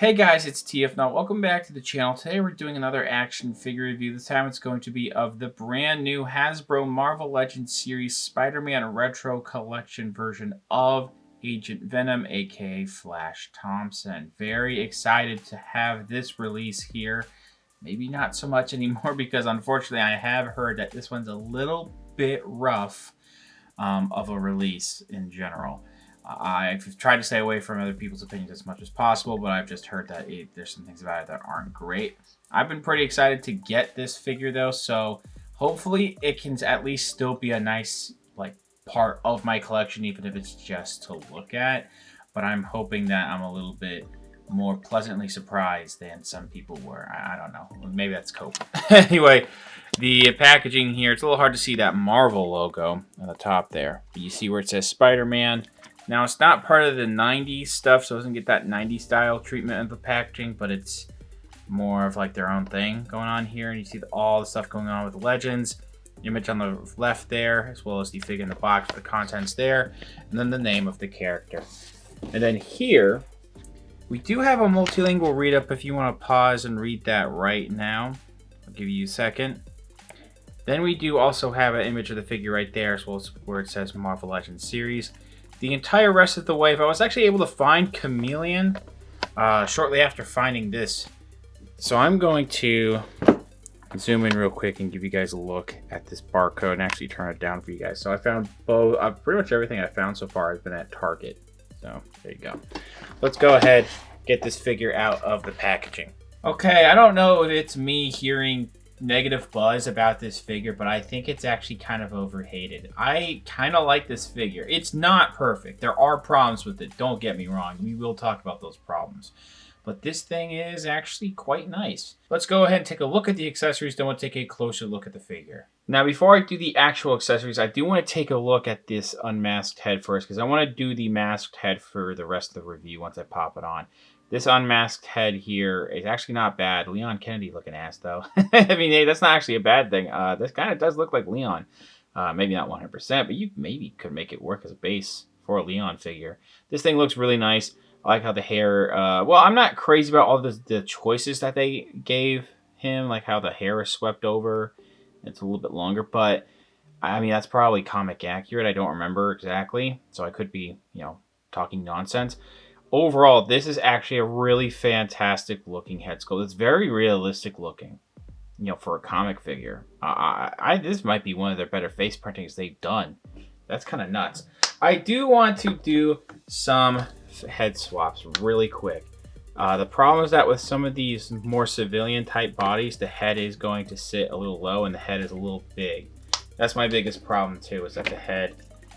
Hey guys, it's TF Now. Welcome back to the channel. Today we're doing another action figure review. This time it's going to be of the brand new Hasbro Marvel Legends series Spider-Man Retro Collection version of Agent Venom, aka Flash Thompson. Very excited to have this release here. Maybe not so much anymore because unfortunately I have heard that this one's a little bit rough of a release in general. I've tried to stay away from other people's opinions as much as possible, but I've just heard that there's some things about it that aren't great. I've been pretty excited to get this figure though, so hopefully it can at least still be a nice part of my collection, even if it's just to look at. But I'm hoping that I'm a little bit more pleasantly surprised than some people were. I don't know. Maybe that's cope. Anyway, the packaging here, it's a little hard to see that Marvel logo on the top there. But you see where it says Spider-Man. Now, it's not part of the 90s stuff, so it doesn't get that 90s style treatment of the packaging, but it's more of like their own thing going on here. And you see all the stuff going on with Legends. Image on the left there, as well as the figure in the box with the contents there. And then the name of the character. And then here, we do have a multilingual read-up if you want to pause and read that right now. I'll give you a second. Then we do also have an image of the figure right there, as well as where it says Marvel Legends Series. The entire rest of the way, I was actually able to find Chameleon shortly after finding this. So I'm going to zoom in real quick and give you guys a look at this barcode and actually turn it down for you guys. So I found both, pretty much everything I found so far has been at Target. So there you go. Let's go ahead, get this figure out of the packaging. Okay, I don't know if it's me hearing negative buzz about this figure, but I think it's actually kind of overhated. I kind of like this figure. It's not perfect. There are problems with it. Don't get me wrong. We will talk about those problems. But this thing is actually quite nice. Let's go ahead and take a look at the accessories, then we'll take a closer look at the figure. Now, before I do the actual accessories, I do want to take a look at this unmasked head first, because I want to do the masked head for the rest of the review once I pop it on. This unmasked head here is actually not bad. Leon Kennedy looking ass, though. I mean, hey, that's not actually a bad thing. This kind of does look like Leon. Maybe not 100%, but you maybe could make it work as a base for a Leon figure. This thing looks really nice. I like how the hair... well, I'm not crazy about all the choices that they gave him, like how the hair is swept over. It's a little bit longer, but I mean, that's probably comic accurate. I don't remember exactly, so I could be, talking nonsense. Overall, this is actually a really fantastic looking head sculpt. It's very realistic looking, for a comic figure. This might be one of their better face printings they've done. That's kind of nuts. I do want to do some head swaps really quick. The problem is that with some of these more civilian type bodies, the head is going to sit a little low and the head is a little big. That's my biggest problem too, is that the head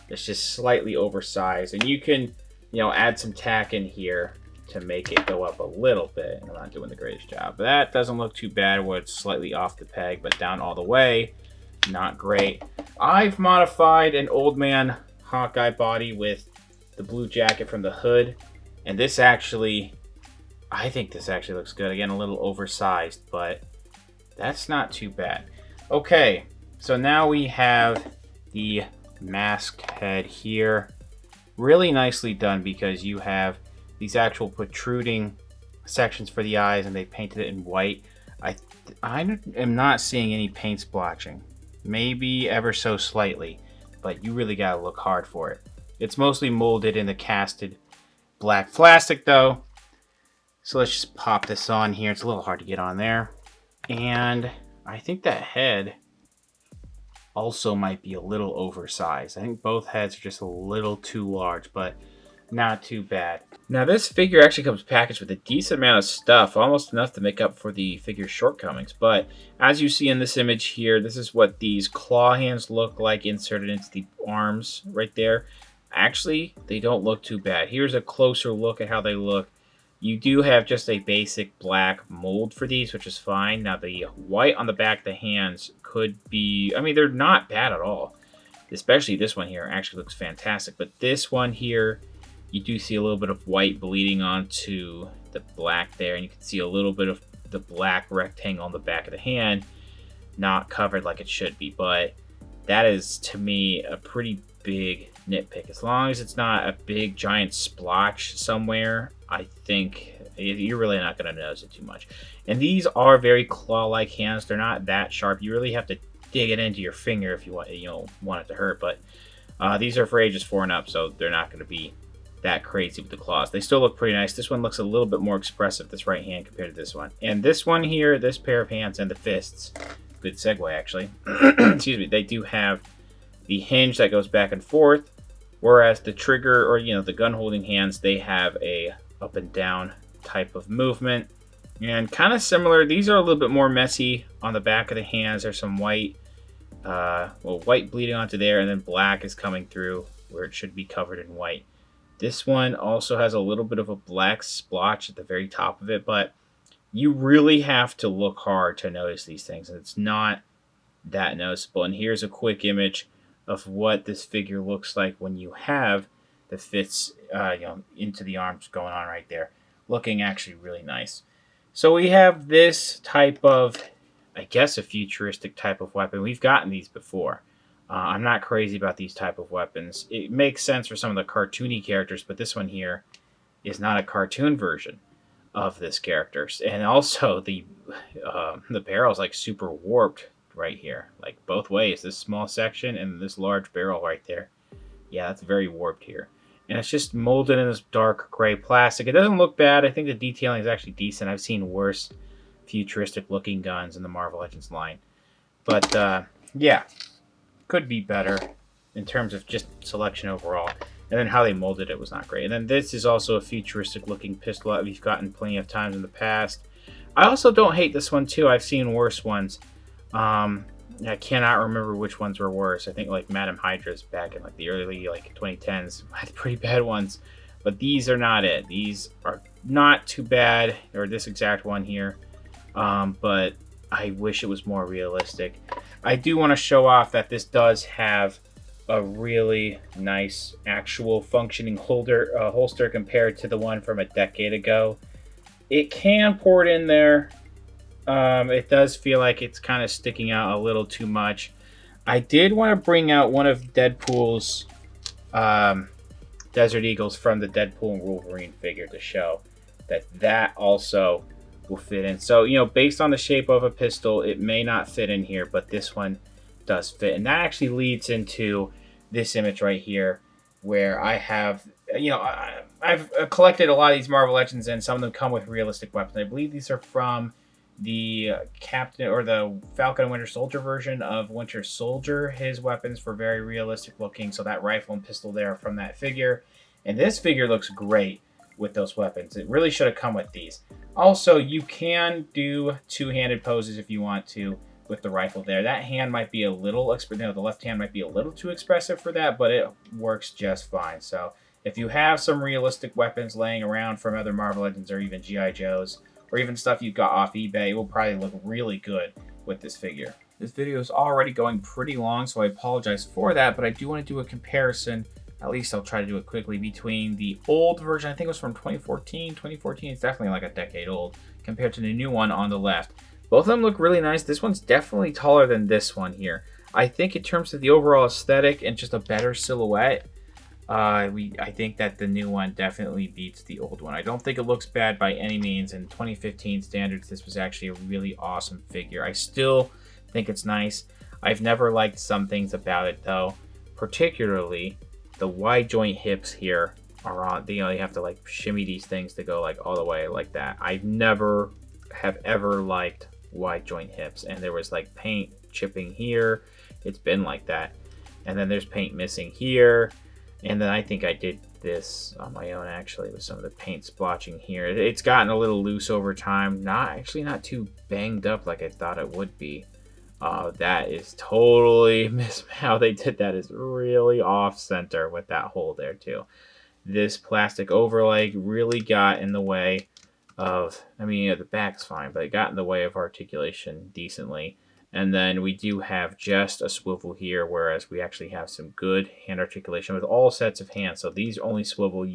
is just slightly oversized. And you can add some tack in here to make it go up a little bit. And I'm not doing the greatest job. But that doesn't look too bad where it's slightly off the peg, but down all the way, not great. I've modified an old man Hawkeye body with the blue jacket from the hood. And this actually, I think this actually looks good. Again, a little oversized, but that's not too bad. Okay, so now we have the masked head here. Really nicely done because you have these actual protruding sections for the eyes and they painted it in white. I am not seeing any paint splotching. Maybe ever so slightly, but you really gotta look hard for it. It's mostly molded in the casted black plastic though. So let's just pop this on here. It's a little hard to get on there. And I think that head also might be a little oversized. I think both heads are just a little too large, but not too bad. Now this figure actually comes packaged with a decent amount of stuff, almost enough to make up for the figure's shortcomings. But as you see in this image here, this is what these claw hands look like inserted into the arms right there. Actually, they don't look too bad. Here's a closer look at how they look. You do have just a basic black mold for these, which is fine. Now the white on the back of the hands could be, I mean, they're not bad at all. Especially this one here actually looks fantastic. But this one here, you do see a little bit of white bleeding onto the black there. And you can see a little bit of the black rectangle on the back of the hand, not covered like it should be. But that is, to me, a pretty big nitpick. As long as it's not a big giant splotch somewhere, I think You're really not going to notice it too much. And these are very claw-like hands. They're not that sharp. You really have to dig it into your finger if you want it to hurt. But these are for ages 4 and up, so they're not going to be that crazy with the claws. They still look pretty nice. This one looks a little bit more expressive, this right hand, compared to this one. And this one here, this pair of hands and the fists, good segue actually, excuse me, they do have the hinge that goes back and forth, whereas the trigger, or the gun holding hands, they have a up and down type of movement. And kind of similar, these are a little bit more messy on the back of the hands. There's some white, white bleeding onto there, and then black is coming through where it should be covered in white. This one also has a little bit of a black splotch at the very top of it, but you really have to look hard to notice these things, and it's not that noticeable. And here's a quick image of what this figure looks like when you have the fits into the arms going on right there. Looking actually really nice. So we have this type of, I guess, a futuristic type of weapon. We've gotten these before. I'm not crazy about these type of weapons. It makes sense for some of the cartoony characters, but this one here is not a cartoon version of this character. And also the barrel is like super warped right here, like both ways. This small section and this large barrel right there. Yeah, that's very warped here. And it's just molded in this dark gray plastic. It doesn't look bad. I think the detailing is actually decent. I've seen worse futuristic looking guns in the Marvel Legends line. But yeah, could be better in terms of just selection overall. And then how they molded it was not great. And then this is also a futuristic looking pistol that we've gotten plenty of times in the past. I also don't hate this one too. I've seen worse ones. I cannot remember which ones were worse. I think like Madam Hydra's back in like the early 2010s had pretty bad ones. But these are not it. These are not too bad. Or this exact one here. But I wish it was more realistic. I do want to show off that this does have a really nice actual functioning holster compared to the one from a decade ago. It can port in there. It does feel like it's kind of sticking out a little too much. I did want to bring out one of Deadpool's Desert Eagles from the Deadpool and Wolverine figure to show that also will fit in. So, based on the shape of a pistol, it may not fit in here, but this one does fit. And that actually leads into this image right here, where I have, I've collected a lot of these Marvel Legends, and some of them come with realistic weapons. I believe these are from the Captain or the Falcon and Winter Soldier version of Winter Soldier. His weapons were very realistic looking, so that rifle and pistol there are from that figure. And this figure looks great with those weapons. It really should have come with these. Also, you can do two-handed poses if you want to with the rifle there. That hand might be a little, the left hand might be a little too expressive for that, but it works just fine. So if you have some realistic weapons laying around from other Marvel Legends or even G.I. Joes, or even stuff you got off eBay, it will probably look really good with this figure. This video is already going pretty long, so I apologize for that, but I do want to do a comparison. At least I'll try to do it quickly, between the old version, I think it was from 2014. 2014 is definitely like a decade old, compared to the new one on the left. Both of them look really nice. This one's definitely taller than this one here. I think in terms of the overall aesthetic and just a better silhouette, I think that the new one definitely beats the old one. I don't think it looks bad by any means. In 2015 standards, this was actually a really awesome figure. I still think it's nice. I've never liked some things about it though, particularly the wide joint hips here are on. You have to like shimmy these things to go like all the way like that. I never have ever liked wide joint hips, and there was like paint chipping here. It's been like that, and then there's paint missing here. And then I think I did this on my own actually with some of the paint splotching here. It's gotten a little loose over time. Not too banged up like I thought it would be. That is totally how they did that is really off center with that hole there too. This plastic overlay really got in the way of, the back's fine, but it got in the way of articulation decently. And then we do have just a swivel here, whereas we actually have some good hand articulation with all sets of hands. So these only swivel.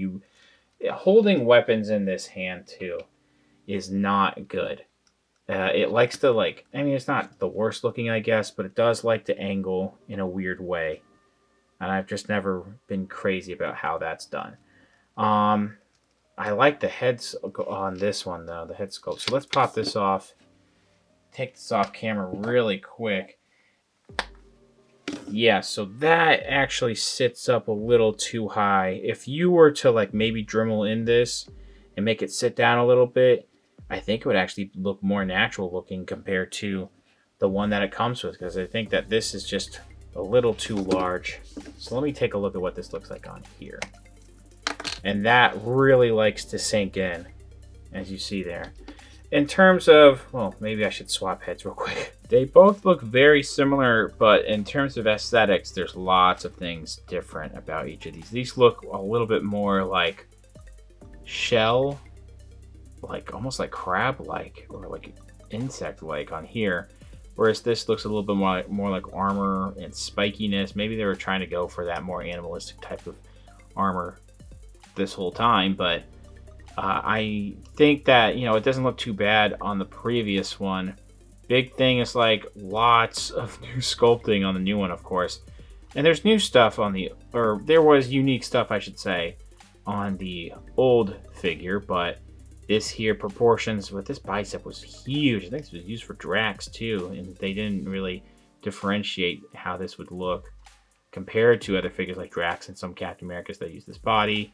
Holding weapons in this hand too is not good. It likes to it's not the worst looking, I guess, but it does like to angle in a weird way. And I've just never been crazy about how that's done. I like the heads on this one though, the head sculpt. So let's pop this off. Take this off camera really quick. Yeah, so that actually sits up a little too high. If you were to like maybe Dremel in this and make it sit down a little bit, I think it would actually look more natural looking compared to the one that it comes with, because I think that this is just a little too large. So let me take a look at what this looks like on here. And that really likes to sink in, as you see there. In terms of, well, maybe I should swap heads real quick. They both look very similar, but in terms of aesthetics, there's lots of things different about each of these. These look a little bit more like shell, like almost like crab-like, or like insect-like on here. Whereas this looks a little bit more like armor and spikiness. Maybe they were trying to go for that more animalistic type of armor this whole time, but I think that, you know, it doesn't look too bad on the previous one. Big thing is like lots of new sculpting on the new one, of course. And there's new stuff on the, or there was unique stuff, I should say, on the old figure, but this here proportions with this bicep was huge. I think this was used for Drax too, and they didn't really differentiate how this would look compared to other figures like Drax and some Captain Americas that use this body.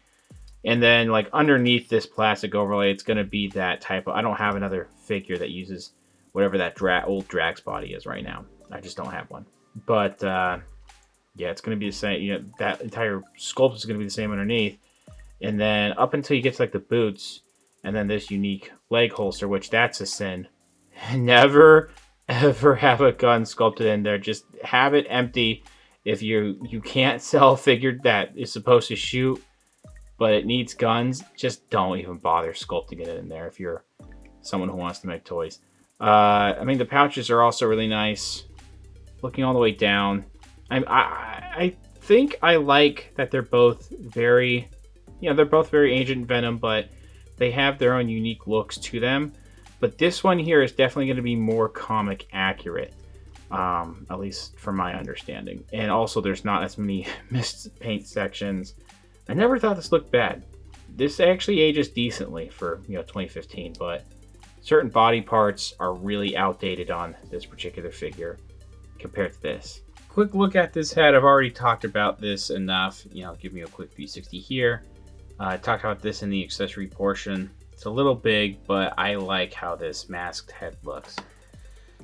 And then like underneath this plastic overlay, it's going to be that type of, I don't have another figure that uses whatever that old Drax body is right now. I just don't have one. But yeah, it's going to be the same. You know, that entire sculpt is going to be the same underneath. And then up until you get to like the boots, and then this unique leg holster, which that's a sin. Never, ever have a gun sculpted in there. Just have it empty. If you can't sell a figure that is supposed to shoot, but it needs guns, just don't even bother sculpting it in there if you're someone who wants to make toys. I mean, the pouches are also really nice. Looking all the way down. I think I like that they're both very, you know, they're both very Agent Venom, but they have their own unique looks to them. But this one here is definitely going to be more comic accurate, at least from my understanding. And also there's not as many missed paint sections. I never thought this looked bad. This actually ages decently for, you know, 2015, but certain body parts are really outdated on this particular figure compared to this. Quick look at this head. I've already talked about this enough. You know, give me a quick 360 here. I talked about this in the accessory portion. It's a little big, but I like how this masked head looks.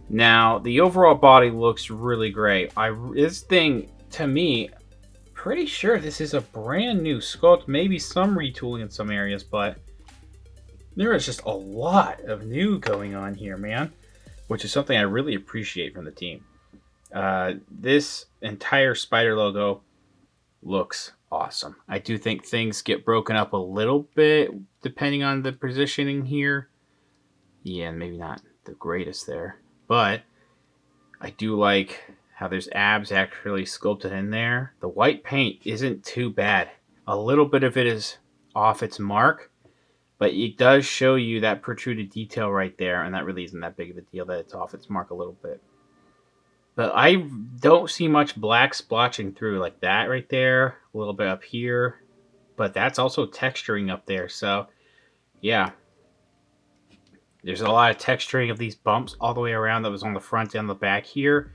Now, the overall body looks really great. This thing, to me, pretty sure this is a brand new sculpt, maybe some retooling in some areas, but there is just a lot of new going on here, man, which is something I really appreciate from the team. This entire spider logo looks awesome. I do think things get broken up a little bit depending on the positioning here. Yeah, maybe not the greatest there, but I do like how there's abs actually sculpted in there. The white paint isn't too bad. A little bit of it is off its mark, but it does show you that protruded detail right there, and that really isn't that big of a deal that it's off its mark a little bit. But I don't see much black splotching through like that right there, a little bit up here, but that's also texturing up there, so yeah. There's a lot of texturing of these bumps all the way around that was on the front and the back here.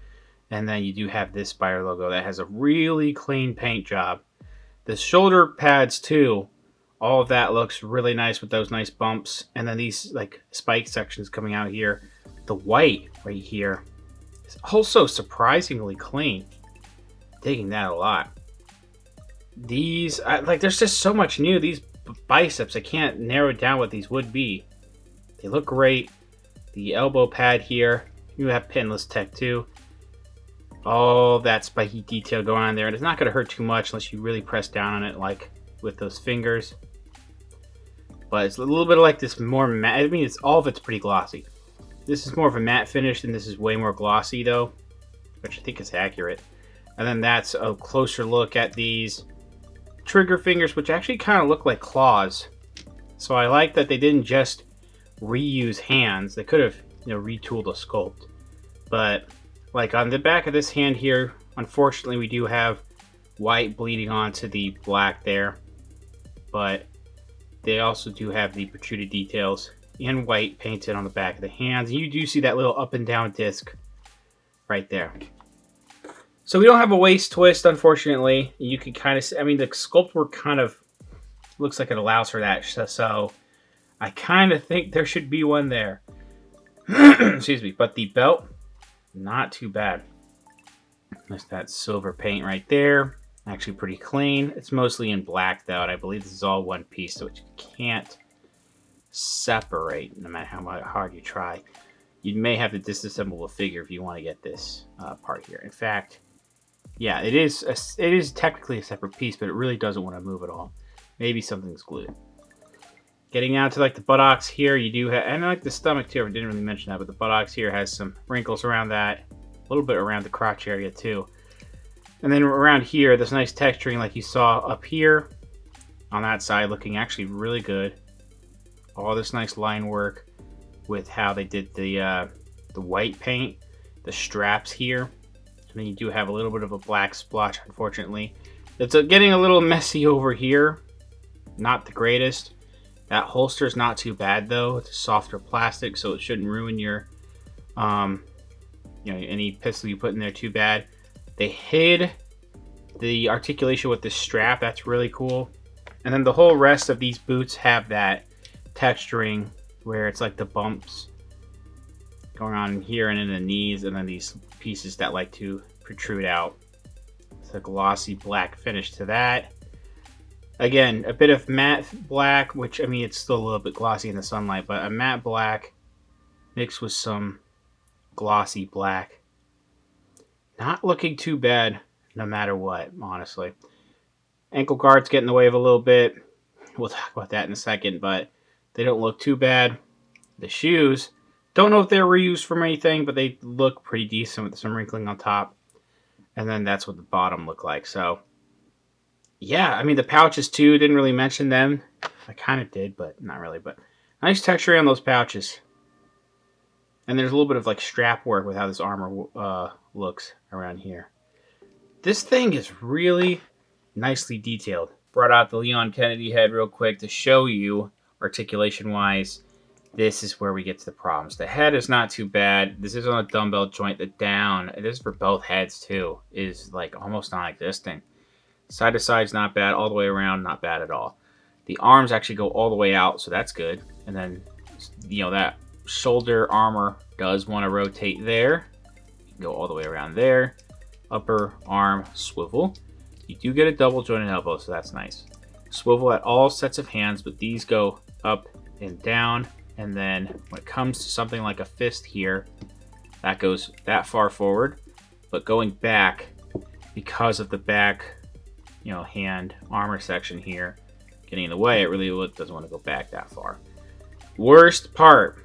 And then you do have this spider logo that has a really clean paint job. The shoulder pads too, all of that looks really nice with those nice bumps. And then these like spike sections coming out here. The white right here is also surprisingly clean. Digging that a lot. These, like there's just so much new. These biceps, I can't narrow down what these would be. They look great. The elbow pad here, you have pinless tech too. All that spiky detail going on there, and it's not going to hurt too much unless you really press down on it like with those fingers. But it's a little bit like this more matte. I mean, all of it's pretty glossy. This is more of a matte finish, and this is way more glossy though, which I think is accurate. And then that's a closer look at these trigger fingers, which actually kind of look like claws. So I like that they didn't just reuse hands. They could have, you know, retooled a sculpt, but like on the back of this hand here, unfortunately we do have white bleeding onto the black there, but they also do have the protruded details in white painted on the back of the hands. You do see that little up and down disc right there. So we don't have a waist twist, unfortunately. You can kind of see, I mean, the sculpt work kind of looks like it allows for that. So I kind of think there should be one there. Excuse me. But the belt, not too bad. There's that silver paint right there. Actually pretty clean. It's mostly in black, though, and I believe this is all one piece, so you can't separate no matter how hard you try. You may have to disassemble a figure if you want to get this part here. In fact, yeah, it is technically a separate piece, but it really doesn't want to move at all. Maybe something's glued. Getting out to like the buttocks here, you do have, and like the stomach too. I didn't really mention that, but the buttocks here has some wrinkles around that, a little bit around the crotch area too. And then around here, this nice texturing like you saw up here on that side, looking actually really good. All this nice line work with how they did the white paint, the straps here. And then you do have a little bit of a black splotch, unfortunately. It's getting a little messy over here. Not the greatest. That holster is not too bad though. It's a softer plastic, so it shouldn't ruin your, any pistol you put in there too bad. They hid the articulation with the strap. That's really cool. And then the whole rest of these boots have that texturing where it's like the bumps going on here and in the knees, and then these pieces that like to protrude out. It's a glossy black finish to that. Again, a bit of matte black, which, I mean, it's still a little bit glossy in the sunlight, but a matte black mixed with some glossy black. Not looking too bad, no matter what, honestly. Ankle guards get in the way of a little bit. We'll talk about that in a second, but they don't look too bad. The shoes, don't know if they're reused from anything, but they look pretty decent with some wrinkling on top. And then that's what the bottom look like. So, yeah, I mean, the pouches too, didn't really mention them. I kind of did, but not really. But nice texture on those pouches. And there's a little bit of like strap work with how this armor looks around here. This thing is really nicely detailed. Brought out the Leon Kennedy head real quick to show you, articulation wise, this is where we get to the problems. The head is not too bad. This is on a dumbbell joint. The down, it is for both heads too, is like almost non-existent. Side to side is not bad. All the way around, not bad at all. The arms actually go all the way out, so that's good. And then, that shoulder armor does want to rotate there. You can go all the way around there. Upper arm swivel. You do get a double jointed elbow, so that's nice. Swivel at all sets of hands, but these go up and down. And then when it comes to something like a fist here, that goes that far forward. But going back, because of the back, hand armor section here getting in the way, it really doesn't want to go back that far. Worst part,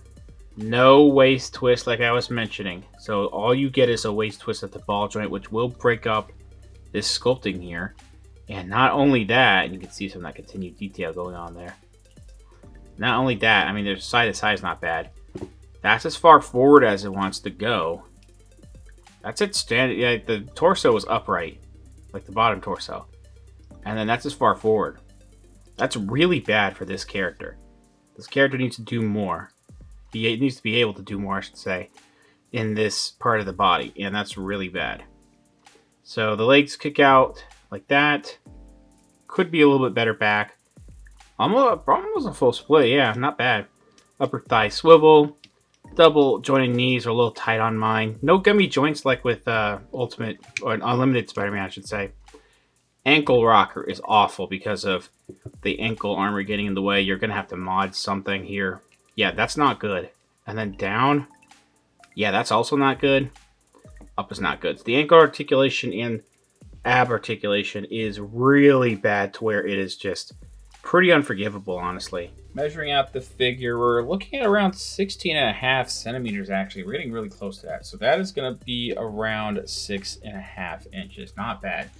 no waist twist like I was mentioning. So all you get is a waist twist at the ball joint, which will break up this sculpting here. And not only that, and you can see some of that continued detail going on there. Not only that, I mean, there's side to side is not bad. That's as far forward as it wants to go. That's it. Yeah, the torso is upright, like the bottom torso. And then that's as far forward. That's really bad for this character. This character needs to do more. He needs to be able to do more, I should say, in this part of the body. And that's really bad. So the legs kick out like that. Could be a little bit better back. Almost a full split, yeah, not bad. Upper thigh swivel. Double jointed knees are a little tight on mine. No gummy joints like with Ultimate, or Unlimited Spider-Man, I should say. Ankle rocker is awful because of the ankle armor getting in the way. You're going to have to mod something here. Yeah, that's not good. And then down. Yeah, that's also not good. Up is not good. So the ankle articulation and ab articulation is really bad to where it is just pretty unforgivable, honestly. Measuring out the figure, we're looking at around 16.5 centimeters, actually. We're getting really close to that. So that is going to be around 6.5 inches. Not bad.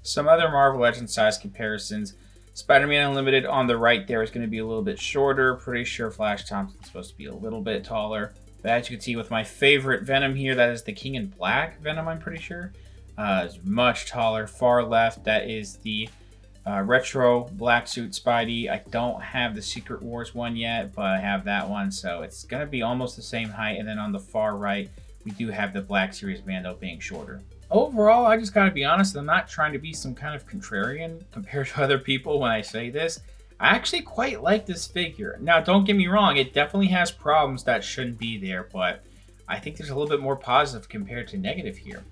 Some other Marvel Legends size comparisons. Spider-Man Unlimited on the right there is going to be a little bit shorter. Pretty sure Flash Thompson's supposed to be a little bit taller. But as you can see with my favorite Venom here, that is the King in Black Venom, I'm pretty sure. Is much taller. Far left, that is the Retro Black Suit Spidey. I don't have the Secret Wars one yet, but I have that one, so it's going to be almost the same height. And then on the far right, we do have the Black Series Mando being shorter. Overall, I just got to be honest, I'm not trying to be some kind of contrarian compared to other people when I say this. I actually quite like this figure. Now, don't get me wrong, it definitely has problems that shouldn't be there, but I think there's a little bit more positive compared to negative here.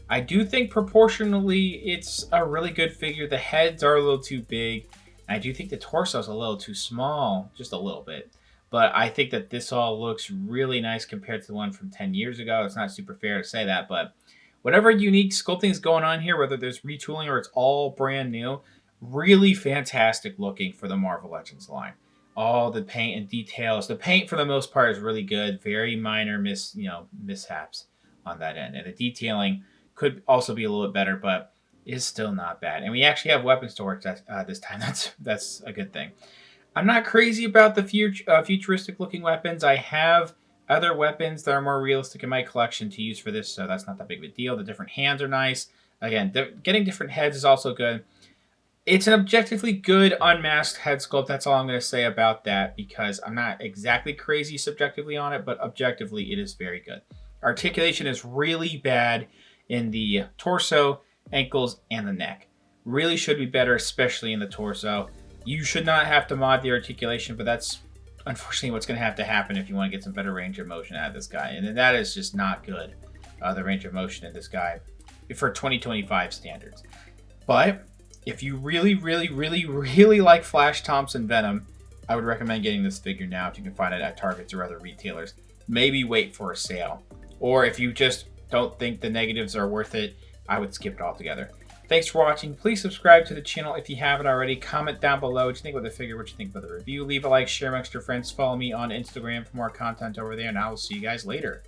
I do think proportionally it's a really good figure. The heads are a little too big. I do think the torso is a little too small, just a little bit. But I think that this all looks really nice compared to the one from 10 years ago. It's not super fair to say that, but whatever unique sculpting is going on here, whether there's retooling or it's all brand new, really fantastic looking for the Marvel Legends line. All the paint and details. The paint for the most part is really good. Very minor mishaps on that end. And the detailing could also be a little bit better, but is still not bad. And we actually have weapon storage this time. That's a good thing. I'm not crazy about the futuristic looking weapons. I have other weapons that are more realistic in my collection to use for this, so that's not that big of a deal. The different hands are nice. Again, getting different heads is also good. It's an objectively good unmasked head sculpt. That's all I'm going to say about that, because I'm not exactly crazy subjectively on it, but objectively it is very good. Articulation is really bad in the torso, ankles, and the neck. Really should be better, especially in the torso. You should not have to mod the articulation, but that's unfortunately what's going to have to happen if you want to get some better range of motion out of this guy. And that is just not good, the range of motion in this guy for 2025 standards. But if you really, really, really, really like Flash Thompson Venom, I would recommend getting this figure now if you can find it at Targets or other retailers. Maybe wait for a sale. Or if you just don't think the negatives are worth it, I would skip it altogether. Thanks for watching. Please subscribe to the channel if you haven't already. Comment down below what you think about the figure, what you think about the review. Leave a like, share amongst your friends. Follow me on Instagram for more content over there, and I will see you guys later.